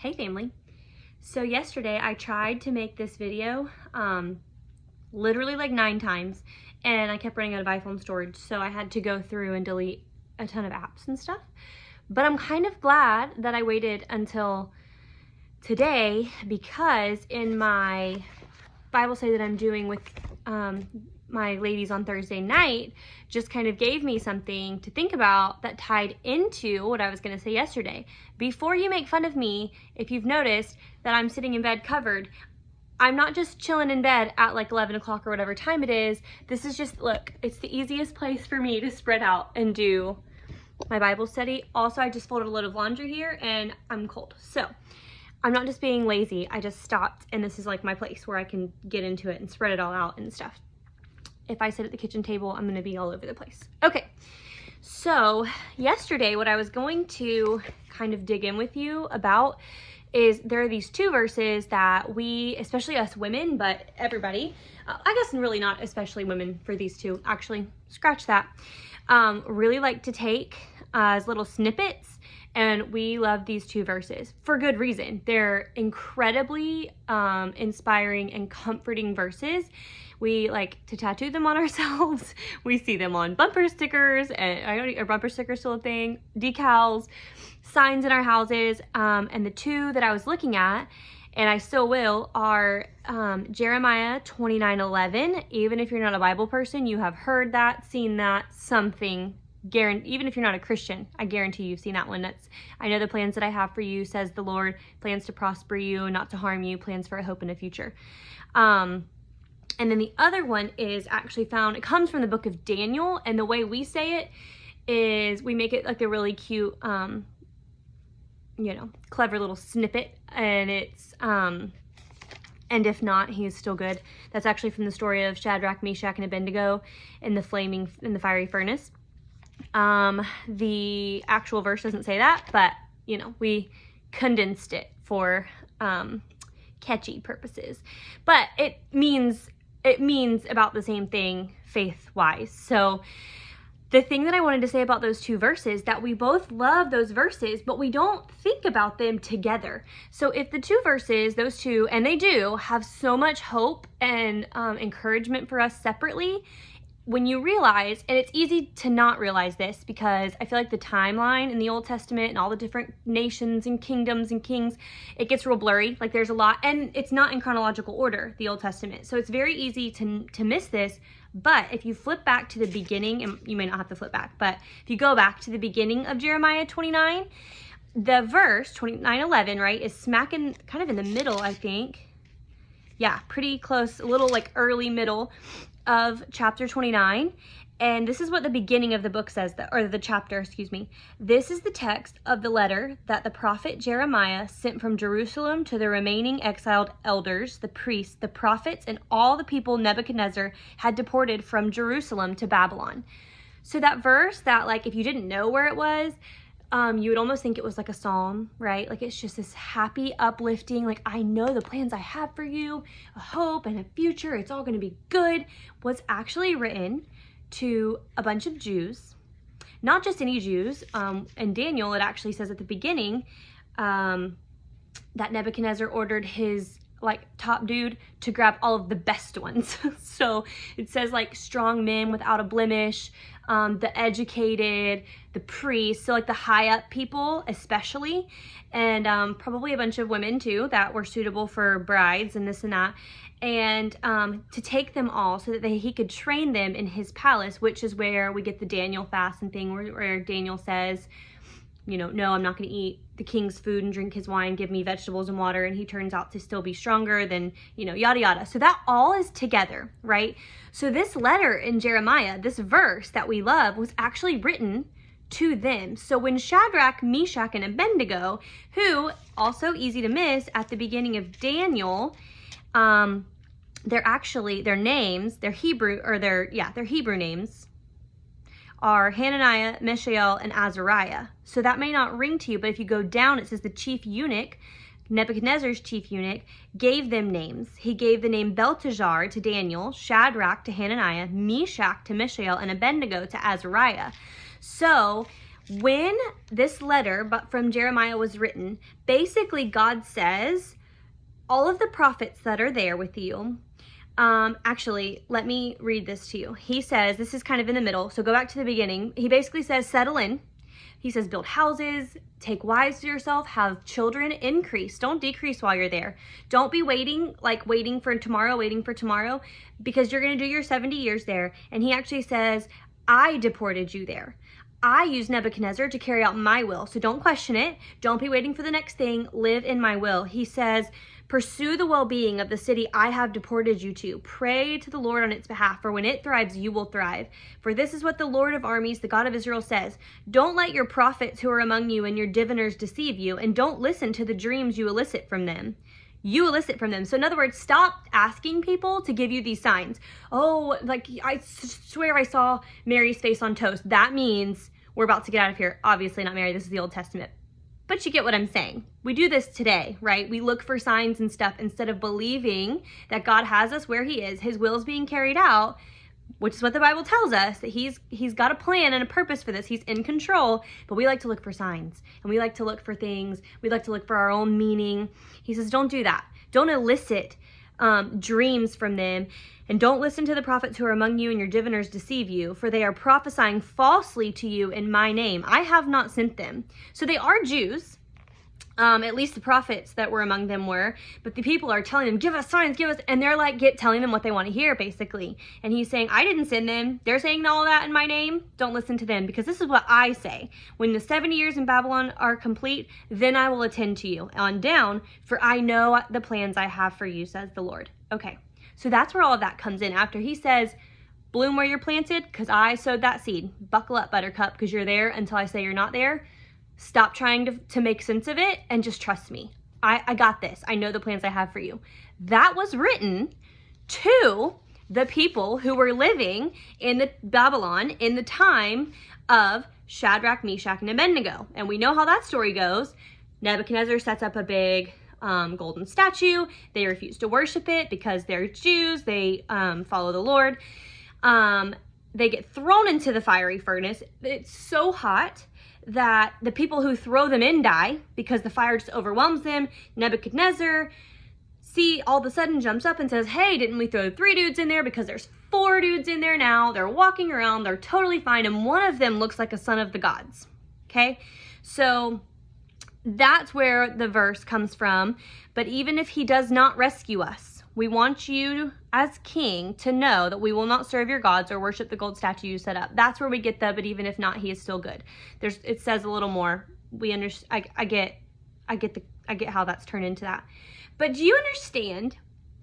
Hey family. So yesterday I tried to make this video literally like 9 times and I kept running out of iPhone storage, so I had to go through and delete a ton of apps and stuff. But I'm kind of glad that I waited until today, because in my Bible study that I'm doing with my ladies on Thursday night just kind of gave me something to think about that tied into what I was going to say yesterday. Before you make fun of me, if you've noticed that I'm sitting in bed covered, I'm not just chilling in bed at like 11 o'clock or whatever time it is. This is just, look, it's the easiest place for me to spread out and do my Bible study. Also, I just folded a load of laundry here and I'm cold. So I'm not just being lazy. I just stopped and this is like my place where I can get into it and spread it all out and stuff. If I sit at the kitchen table, I'm gonna be all over the place. Okay, so yesterday what I was going to kind of dig in with you about is there are these 2 verses that we, especially us women, but everybody, I guess really not especially women for these 2, actually, scratch that, really like to take as little snippets, and we love these 2 verses for good reason. They're incredibly inspiring and comforting verses. We like to tattoo them on ourselves. We see them on bumper stickers, and are bumper stickers still a thing? Decals, signs in our houses, and the 2 that I was looking at, and I still will, are Jeremiah 29:11. Even if you're not a Bible person, you have heard that, seen that, something. Even if you're not a Christian, I guarantee you've seen that one. That's, I know the plans that I have for you, says the Lord, plans to prosper you, not to harm you, plans for a hope and a future. And then the other one is actually found, it comes from the book of Daniel, and the way we say it is we make it like a really cute, clever little snippet, and it's, and if not, he is still good. That's actually from the story of Shadrach, Meshach, and Abednego in the fiery furnace. The actual verse doesn't say that, but, we condensed it for, catchy purposes. But it means about the same thing faith-wise. So the thing that I wanted to say about those 2 verses, that we both love those verses, but we don't think about them together. So if the 2 verses, those 2, and they do have so much hope and encouragement for us separately, when you realize, and it's easy to not realize this because I feel like the timeline in the Old Testament and all the different nations and kingdoms and kings, it gets real blurry. Like there's a lot, and it's not in chronological order, the Old Testament. So it's very easy to miss this. But if you flip back to the beginning, and you may not have to flip back, but if you go back to the beginning of Jeremiah 29, the verse 29:11, right, is smacking kind of in the middle, I think. Yeah, pretty close, a little like early middle of chapter 29, and this is what the beginning of the book says, or the chapter, excuse me. This is the text of the letter that the prophet Jeremiah sent from Jerusalem to the remaining exiled elders, the priests, the prophets, and all the people Nebuchadnezzar had deported from Jerusalem to Babylon. So that verse, that like if you didn't know where it was, you would almost think it was like a psalm, right? Like it's just this happy, uplifting, like I know the plans I have for you, a hope and a future, it's all going to be good, was actually written to a bunch of Jews, not just any Jews. In Daniel, it actually says at the beginning that Nebuchadnezzar ordered his like top dude to grab all of the best ones. So it says like strong men without a blemish, the educated, the priests, so like the high up people especially, and probably a bunch of women too that were suitable for brides and this and that, and to take them all so that he could train them in his palace, which is where we get the Daniel fast and thing where Daniel says, no, I'm not going to eat the king's food and drink his wine, give me vegetables and water, and he turns out to still be stronger than, yada yada. So that all is together, right? So this letter in Jeremiah, this verse that we love, was actually written to them. So when Shadrach, Meshach, and Abednego, who, also easy to miss at the beginning of Daniel, their names, their Hebrew names are Hananiah, Mishael, and Azariah. So that may not ring to you, but if you go down, it says the chief eunuch, Nebuchadnezzar's chief eunuch, gave them names. He gave the name Belteshazzar to Daniel, Shadrach to Hananiah, Meshach to Mishael, and Abednego to Azariah. So when this letter from Jeremiah was written, basically God says, all of the prophets that are there with you, actually, let me read this to you. He says, this is kind of in the middle, so go back to the beginning. He basically says, settle in. He says, build houses, take wives to yourself, have children, increase. Don't decrease while you're there. Don't be waiting for tomorrow, because you're going to do your 70 years there. And he actually says, I deported you there. I used Nebuchadnezzar to carry out my will. So don't question it. Don't be waiting for the next thing. Live in my will. He says, pursue the well-being of the city I have deported you to. Pray to the Lord on its behalf, for when it thrives, you will thrive. For this is what the Lord of armies, the God of Israel, says. Don't let your prophets who are among you and your diviners deceive you, and don't listen to the dreams you elicit from them. So in other words, stop asking people to give you these signs. Oh, like I swear I saw Mary's face on toast. That means we're about to get out of here. Obviously not Mary, this is the Old Testament. But you get what I'm saying. We do this today, right? We look for signs and stuff instead of believing that God has us where he is. His will is being carried out, which is what the Bible tells us, that he's got a plan and a purpose for this. He's in control, but we like to look for signs and we like to look for things. We like to look for our own meaning. He says, don't do that. Don't elicit dreams from them. And don't listen to the prophets who are among you and your diviners deceive you, for they are prophesying falsely to you in my name. I have not sent them. So they are Jews, at least the prophets that were among them were, but the people are telling them, give us signs, give us, and they're like telling them what they want to hear, basically. And he's saying, I didn't send them. They're saying all that in my name. Don't listen to them, because this is what I say. When the 70 years in Babylon are complete, then I will attend to you on down, for I know the plans I have for you, says the Lord. Okay. So that's where all of that comes in. After he says, bloom where you're planted, because I sowed that seed. Buckle up, buttercup, because you're there until I say you're not there. Stop trying to make sense of it and just trust me. I got this. I know the plans I have for you. That was written to the people who were living in the Babylon in the time of Shadrach, Meshach, and Abednego. And we know how that story goes. Nebuchadnezzar sets up a big golden statue. They refuse to worship it because they're Jews. They follow the Lord. They get thrown into the fiery furnace. It's so hot that the people who throw them in die because the fire just overwhelms them. Nebuchadnezzar, all of a sudden jumps up and says, hey, didn't we throw 3 dudes in there? Because there's 4 dudes in there now. They're walking around. They're totally fine. And one of them looks like a son of the gods. Okay? So that's where the verse comes from. But even if he does not rescue us, we want you as king to know that we will not serve your gods or worship the gold statue you set up. That's where we get the, but even if not, he is still good. It says a little more. I get how that's turned into that. But do you understand?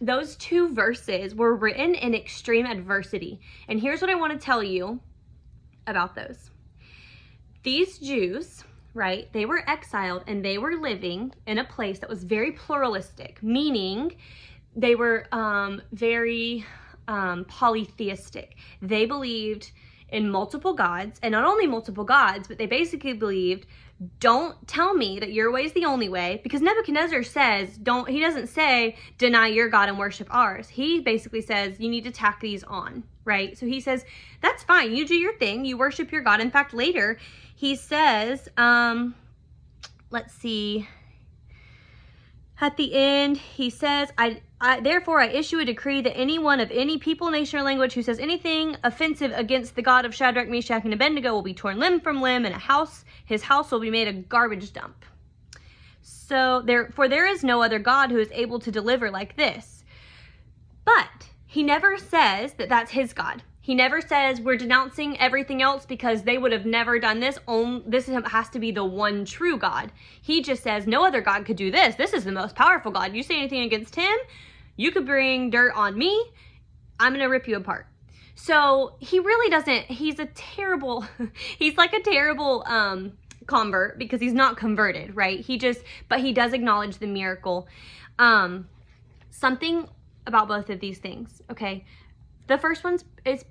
Those 2 verses were written in extreme adversity. And here's what I want to tell you about those. These Jews, right, they were exiled and they were living in a place that was very pluralistic, meaning they were very polytheistic. They believed in multiple gods, and not only multiple gods, but they basically believed, don't tell me that your way is the only way, because Nebuchadnezzar says, he doesn't say, deny your God and worship ours. He basically says, you need to tack these on, right? So he says, that's fine. You do your thing. You worship your God. In fact, later he says, let's see, at the end, he says, therefore I issue a decree that anyone of any people, nation, or language who says anything offensive against the God of Shadrach, Meshach, and Abednego will be torn limb from limb, and his house will be made a garbage dump. So there is no other God who is able to deliver like this. But he never says that that's his God. He never says we're denouncing everything else because they would have never done this. This has to be the one true God. He just says no other God could do this. This is the most powerful God. You say anything against him, you could bring dirt on me. I'm going to rip you apart. So he really doesn't, he's like a terrible convert because he's not converted, right? But he does acknowledge the miracle. Something about both of these things, okay? The first one is,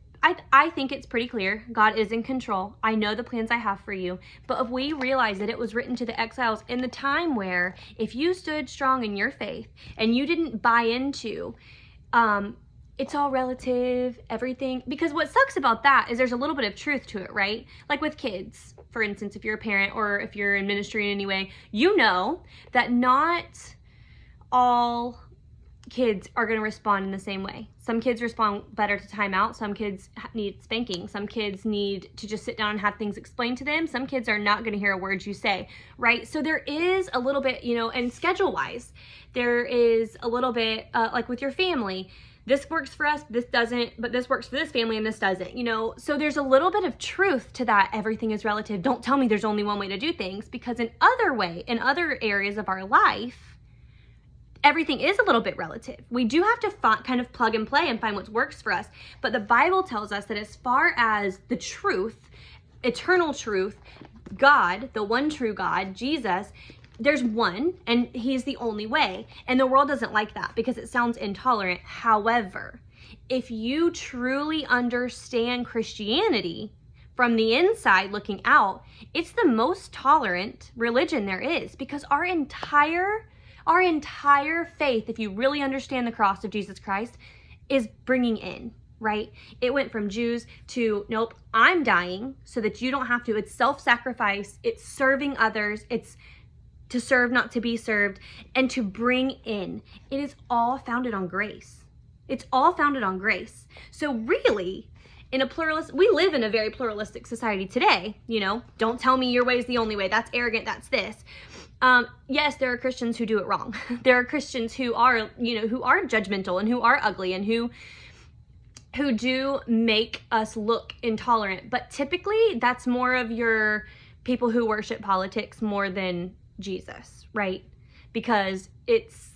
I think it's pretty clear. God is in control. I know the plans I have for you. But if we realize that it was written to the exiles in the time where if you stood strong in your faith and you didn't buy into, it's all relative, everything. Because what sucks about that is there's a little bit of truth to it, right? Like with kids. for instance, if you're a parent or if you're in ministry in any way, you know that not all kids are going to respond in the same way. Some kids respond better to timeout. Some kids need spanking. Some kids need to just sit down and have things explained to them. Some kids are not going to hear a word you say, right? So there is a little bit, and schedule-wise, there is a little bit, like with your family, this works for us, this doesn't, but this works for this family and this doesn't, So there's a little bit of truth to that. Everything is relative. Don't tell me there's only one way to do things, because in other areas of our life, everything is a little bit relative. We do have to kind of plug and play and find what works for us. But the Bible tells us that as far as the truth, eternal truth, God, the one true God, Jesus, there's one, and he's the only way. And the world doesn't like that because it sounds intolerant. However, if you truly understand Christianity from the inside looking out, it's the most tolerant religion there is, because our entire faith, if you really understand the cross of Jesus Christ, is bringing in, right? It went from Jews to, nope, I'm dying so that you don't have to. It's self-sacrifice. It's serving others. It's to serve, not to be served, and to bring in. It is all founded on grace. It's all founded on grace. So really, we live in a very pluralistic society today, Don't tell me your way is the only way. That's arrogant. That's this. Yes, there are Christians who do it wrong. There are Christians who are, who are judgmental and who are ugly and who do make us look intolerant. But typically that's more of your people who worship politics more than Jesus, right? Because it's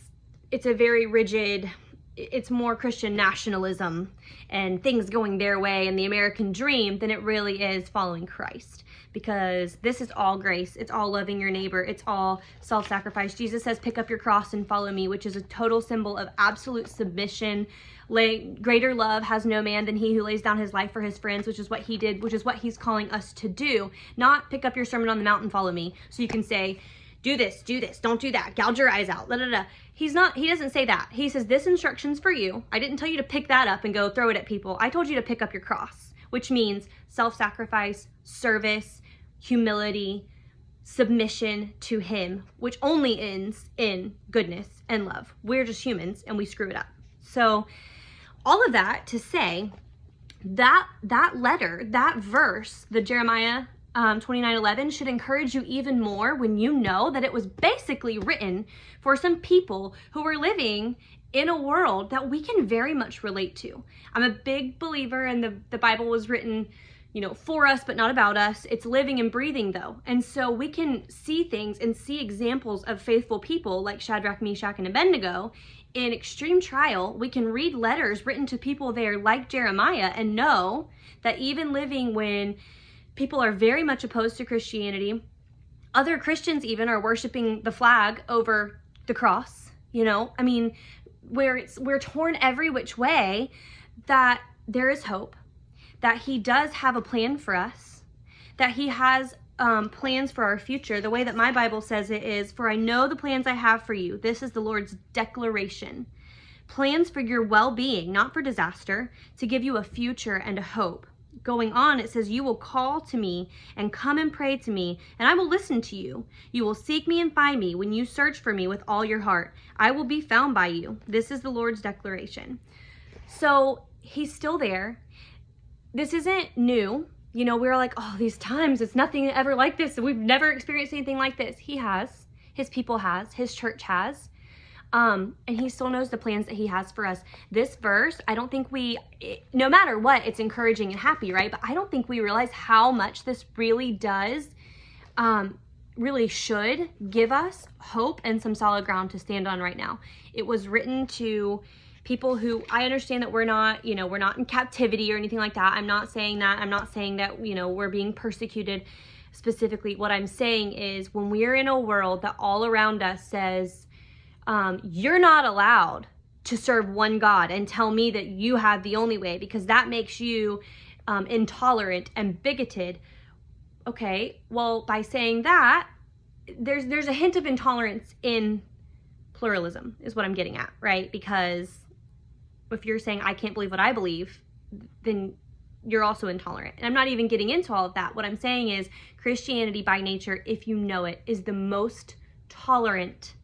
a very rigid, it's more Christian nationalism and things going their way and the American dream than it really is following Christ. Because this is all grace. It's all loving your neighbor. It's all self-sacrifice. Jesus says, pick up your cross and follow me, which is a total symbol of absolute submission. Greater love has no man than he who lays down his life for his friends, which is what he did, which is what he's calling us to do. Not pick up your Sermon on the Mount and follow me. So you can say, do this, don't do that, gouge your eyes out, He doesn't say that. He says, this instruction's for you. I didn't tell you to pick that up and go throw it at people. I told you to pick up your cross, which means self-sacrifice, service, humility, submission to him, which only ends in goodness and love. We're just humans and we screw it up. So all of that to say that letter, that verse, the Jeremiah 29:11 should encourage you even more when you know that it was basically written for some people who were living in a world that we can very much relate to. I'm a big believer in the Bible was written, for us, but not about us. It's living and breathing though. And so we can see things and see examples of faithful people like Shadrach, Meshach, and Abednego in extreme trial. We can read letters written to people there like Jeremiah and know that even living when people are very much opposed to Christianity, other Christians even are worshiping the flag over the cross, where we're torn every which way, that there is hope, that he does have a plan for us, that he has plans for our future. The way that my Bible says it is, for I know the plans I have for you. This is the Lord's declaration. Plans for your well-being, not for disaster, to give you a future and a hope. Going on, it says, you will call to me and come and pray to me, and I will listen to you. You will seek me and find me when you search for me with all your heart. I will be found by you. This is the Lord's declaration. So he's still there. This isn't new. We're like, oh, these times, it's nothing ever like this. We've never experienced anything like this. He has. His people has. His church has. And he still knows the plans that he has for us. This verse, I don't think no matter what, it's encouraging and happy, right? But I don't think we realize how much this really does, really should give us hope and some solid ground to stand on right now. It was written to people who, I understand that we're not in captivity or anything like that. I'm not saying that. I'm not saying that, we're being persecuted specifically. What I'm saying is when we're in a world that all around us says, you're not allowed to serve one God and tell me that you have the only way because that makes you intolerant and bigoted. Okay, well, by saying that, there's a hint of intolerance in pluralism is what I'm getting at, right? Because if you're saying I can't believe what I believe, then you're also intolerant. And I'm not even getting into all of that. What I'm saying is Christianity by nature, if you know it, is the most tolerant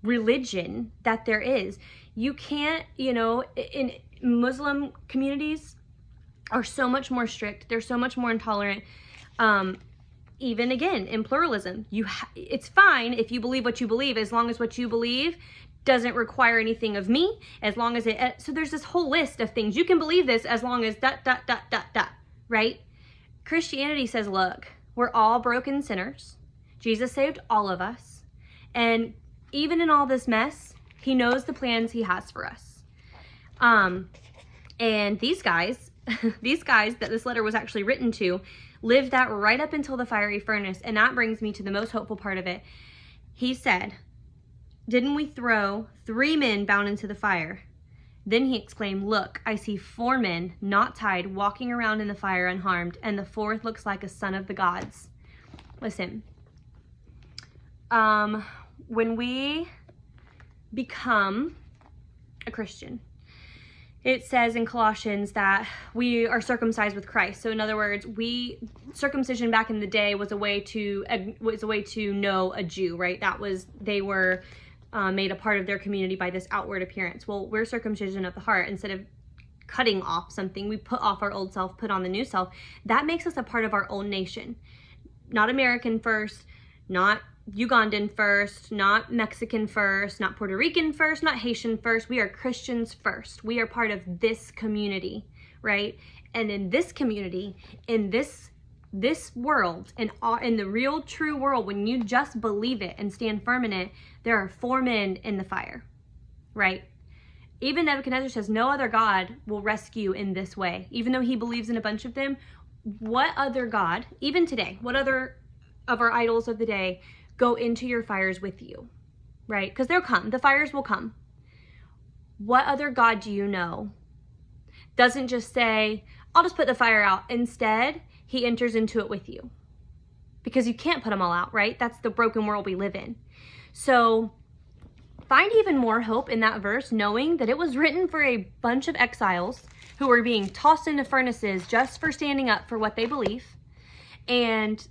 religion that there is. You can't, in Muslim communities are so much more strict. They're so much more intolerant. Even again, in pluralism, it's fine if you believe what you believe, as long as what you believe doesn't require anything of me, as long as so there's this whole list of things. You can believe this as long as ... right? Christianity says, look, we're all broken sinners. Jesus saved all of us. And even in all this mess, he knows the plans he has for us. And these guys that this letter was actually written to, lived that right up until the fiery furnace. And that brings me to the most hopeful part of it. He said, didn't we throw 3 men bound into the fire? Then he exclaimed, look, I see 4 men not tied walking around in the fire unharmed, and the 4th looks like a son of the gods. Listen, when we become a Christian, it says in Colossians that we are circumcised with Christ. So in other words, circumcision back in the day was a way to know a Jew, right? They were made a part of their community by this outward appearance. Well, we're circumcision of the heart. Instead of cutting off something, we put off our old self, put on the new self. That makes us a part of our own nation. Not American first, not Ugandan first, not Mexican first, not Puerto Rican first, not Haitian first. We are Christians first. We are part of this community, right? And in this community, in this world, in the real true world, when you just believe it and stand firm in it, there are 4 men in the fire, right? Even Nebuchadnezzar says no other God will rescue in this way. Even though he believes in a bunch of them, what other God, even today, what other of our idols of the day go into your fires with you, right? Because they'll come, the fires will come. What other God do you know doesn't just say, I'll just put the fire out? Instead, he enters into it with you, because you can't put them all out, right? That's the broken world we live in. So find even more hope in that verse, knowing that it was written for a bunch of exiles who were being tossed into furnaces just for standing up for what they believe. And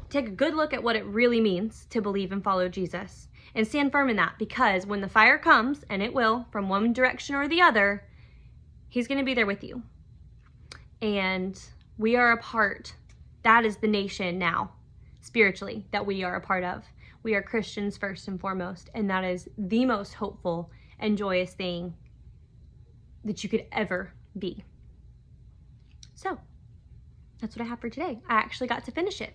take a good look at what it really means to believe and follow Jesus, and stand firm in that, because when the fire comes, and it will, from one direction or the other, he's going to be there with you. And we are a part. That is the nation now, spiritually, that we are a part of. We are Christians first and foremost, and that is the most hopeful and joyous thing that you could ever be. So that's what I have for today. I actually got to finish it,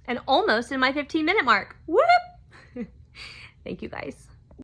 and almost in my 15-minute mark. Whoop! Thank you guys.